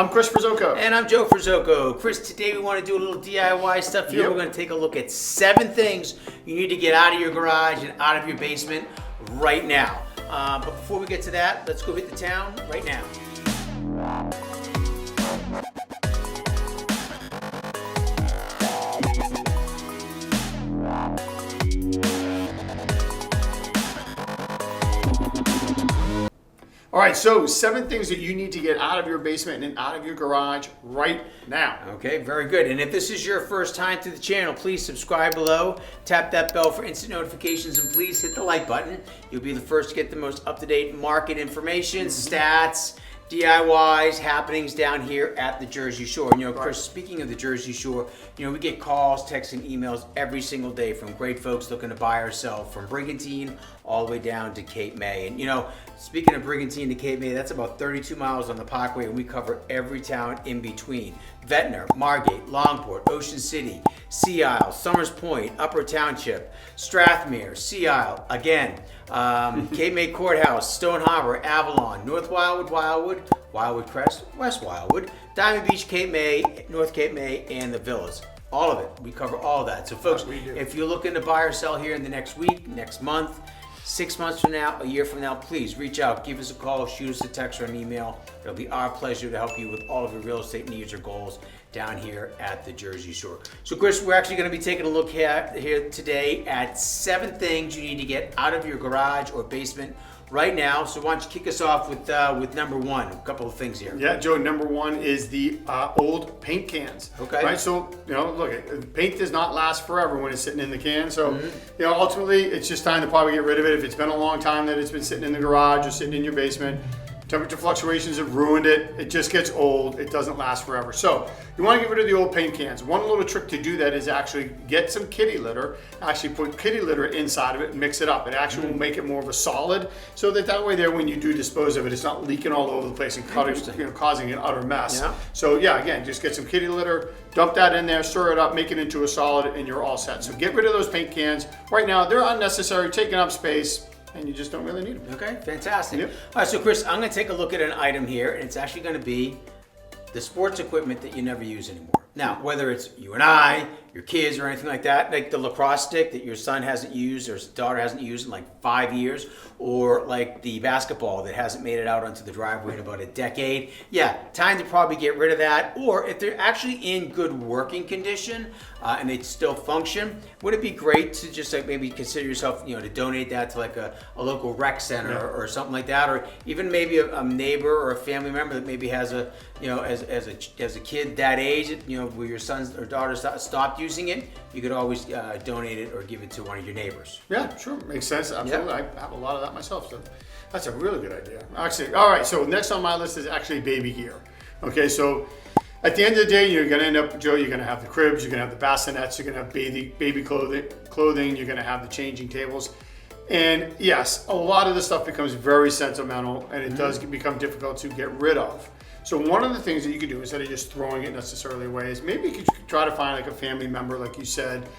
I'm Chris Ferzoco. And I'm Joe Ferzoco. Chris, today we want to do a little DIY stuff here. We're going to take a look at 7 things you need to get out of your garage and out of your basement right now. But before we get to that, let's go hit the town right now. All right, so 7 things that you need to get out of your basement and out of your garage right now. Okay, very good. And if this is your first time to the channel, please subscribe below, tap that bell for instant notifications, and please hit the like button. You'll be the first to get the most up-to-date market information, stats, DIYs, happenings down here at the Jersey Shore. And Chris, speaking of the Jersey Shore, we get calls, texts, and emails every single day from great folks looking to buy or sell, from Brigantine all the way down to Cape May. And speaking of Brigantine to Cape May, that's about 32 miles on the Parkway, and we cover every town in between. Ventnor, Margate, Longport, Ocean City, Sea Isle, Summers Point, Upper Township, Strathmere, Sea Isle, again, Cape May Courthouse, Stone Harbor, Avalon, North Wildwood, Wildwood Crest, West Wildwood, Diamond Beach, Cape May, North Cape May, and the Villas. All of it. We cover all that. So folks, if you're looking to buy or sell here in the next week, next month, 6 months from now, a year from now, please reach out, give us a call, shoot us a text or an email. It'll be our pleasure to help you with all of your real estate needs or goals down here at the Jersey Shore. So Chris, we're actually going to be taking a look here today at 7 things you need to get out of your garage or basement right now. So why don't you kick us off with number 1, a couple of things here. Yeah, Joe, number 1 is the old paint cans. Okay. Right, so, look, paint does not last forever when it's sitting in the can. So, ultimately, it's just time to probably get rid of it. If it's been a long time that it's been sitting in the garage or sitting in your basement, temperature fluctuations have ruined it. It just gets old. It doesn't last forever. So you want to get rid of the old paint cans. One little trick to do that is actually get some kitty litter, actually put kitty litter inside of it and mix it up. It actually will make it more of a solid, so that way there when you do dispose of it, it's not leaking all over the place and causing an utter mess. Yeah. So again, just get some kitty litter, dump that in there, stir it up, make it into a solid, and you're all set. So get rid of those paint cans. Right now, they're unnecessary, taking up space, and you just don't really need them. Okay, fantastic. Yep. All right, so Chris, I'm going to take a look at an item here, and it's actually going to be the sports equipment that you never use anymore. Now, whether it's you and I, your kids, or anything like that, like the lacrosse stick that your son hasn't used or his daughter hasn't used in like 5 years, or like the basketball that hasn't made it out onto the driveway in about a decade. Yeah, time to probably get rid of that. Or if they're actually in good working condition and they still function, would it be great to just like maybe consider yourself, to donate that to like a local rec center or something like that, or even maybe a neighbor or a family member that maybe has a, as a kid that age, where your sons or daughters stopped using it, you could always donate it or give it to one of your neighbors. Yeah, sure, makes sense. Absolutely. Yep. I have a lot of that myself, so that's a really good idea. Actually, all right, so next on my list is actually baby gear. Okay, so at the end of the day, you're gonna end up, Joe, you're gonna have the cribs, you're gonna have the bassinets, you're gonna have baby clothing, you're gonna have the changing tables. And yes, a lot of the stuff becomes very sentimental, and it does become difficult to get rid of. So one of the things that you could do instead of just throwing it necessarily away is maybe you could try to find like a family member, like you said,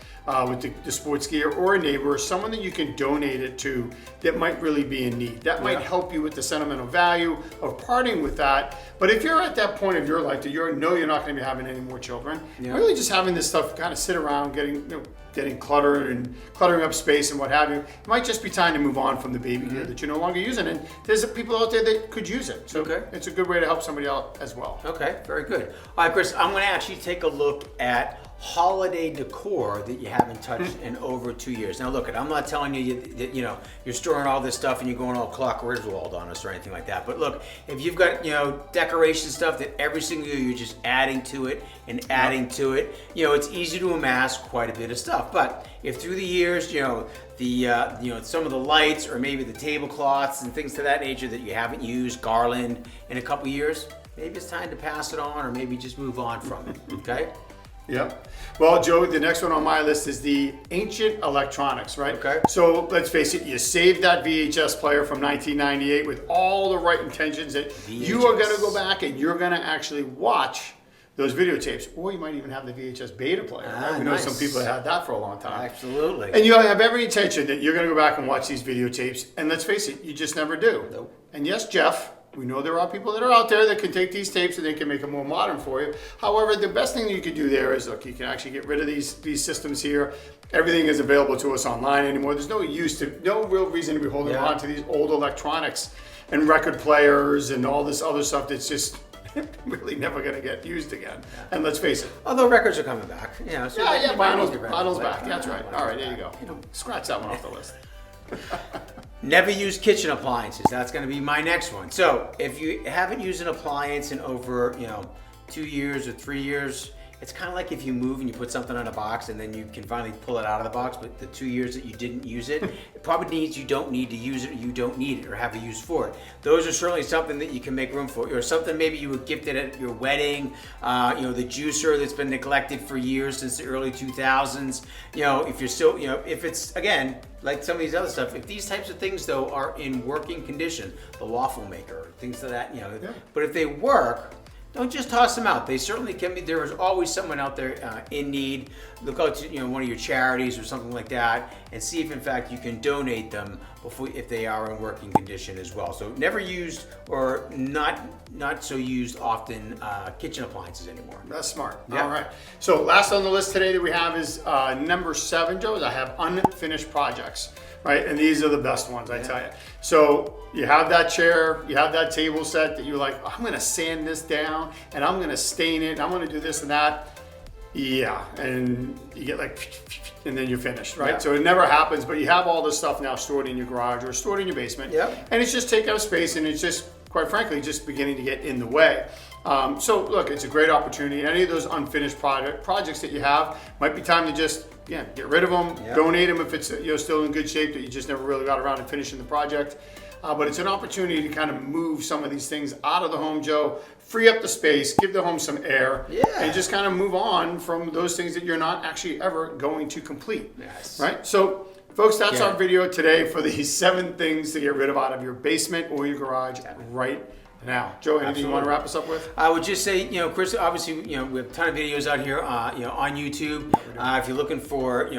with the sports gear, or a neighbor, or someone that you can donate it to that might really be in need. That might help you with the sentimental value of parting with that. But if you're at that point of your life that you're not going to be having any more children, really just having this stuff kind of sit around getting cluttered and cluttering up space and what have you, it might just be time to move on from the baby gear that you're no longer using. And there's people out there that could use it. So it's a good way to help somebody out as well. Okay, very good. All right, Chris, I'm going to actually take a look at holiday decor that you haven't touched in over 2 years. Now look, I'm not telling you that you're storing all this stuff and you're going all Clark Griswold on us or anything like that. But look, if you've got decoration stuff that every single year you're just adding to it and adding to it, it's easy to amass quite a bit of stuff. But if through the years, some of the lights or maybe the tablecloths and things to that nature that you haven't used, garland, in a couple years, maybe it's time to pass it on or maybe just move on from it. Okay. Yep. Well, Joe, the next one on my list is the ancient electronics, right? Okay. So let's face it, you saved that VHS player from 1998 with all the right intentions that you are going to go back and you're going to actually watch those videotapes, or you might even have the VHS beta player. Right? We know some people that had that for a long time. Absolutely. And you have every intention that you're going to go back and watch these videotapes, and let's face it, you just never do. Nope. And yes, Jeff, We know there are people that are out there that can take these tapes and they can make them more modern for you. However, the best thing that you could do there is, look, you can actually get rid of these systems here. Everything is available to us online anymore. There's no real reason to be holding on to these old electronics and record players and all this other stuff that's just really never going to get used again. And let's face it. Although records are coming back. You know, so vinyl's back. That's right. All right, there you go. Scratch that one off the list. Never use kitchen appliances. That's going to be my next one. So if you haven't used an appliance in over 2 years or 3 years, it's kind of like if you move and you put something in a box and then you can finally pull it out of the box, but the 2 years that you didn't use it, it probably means you don't need to use it, or you don't need it or have a use for it. Those are certainly something that you can make room for, or something maybe you were gifted at your wedding, the juicer that's been neglected for years since the early 2000s. If you're still, if it's, again, like some of these other stuff, if these types of things though are in working condition, the waffle maker, things like that, but if they work, don't just toss them out. They certainly can be. There is always someone out there in need. Look out to one of your charities or something like that, and see if in fact you can donate them if they are in working condition as well. So never used or not so used often kitchen appliances anymore. That's smart. Yep. All right. So last on the list today that we have is number 7, Joe. Is I have unfinished projects. Right, and these are the best ones, I tell you. So you have that chair, you have that table set that you're like, I'm going to sand this down, and I'm going to stain it, and I'm going to do this and that. Yeah, and you get and then you're finished, right? Yeah. So it never happens, but you have all this stuff now stored in your garage or stored in your basement, and it's just taking up space, and it's just, quite frankly, just beginning to get in the way. So look, it's a great opportunity. Any of those unfinished projects that you have, might be time to just get rid of them, donate them if it's still in good shape that you just never really got around to finishing the project. But it's an opportunity to kind of move some of these things out of the home, Joe, free up the space, give the home some air, and just kind of move on from those things that you're not actually ever going to complete. Yes. Right? So, folks, that's our video today for these 7 things to get rid of out of your basement or your garage right now. Joe, anything you want to wrap us up with? I would just say, Chris, obviously, we have a ton of videos out here, on YouTube. If you're looking for,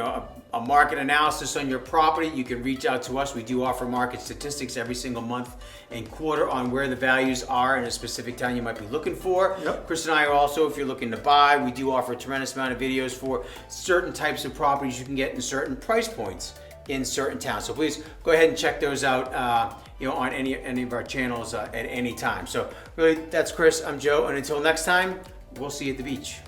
a market analysis on your property, you can reach out to us. We do offer market statistics every single month and quarter on where the values are in a specific town you might be looking for. Chris and I are also, if you're looking to buy, we do offer a tremendous amount of videos for certain types of properties you can get in certain price points in certain towns. So please go ahead and check those out on any of our channels at any time. So really, that's Chris, I'm Joe, and until next time, we'll see you at the beach.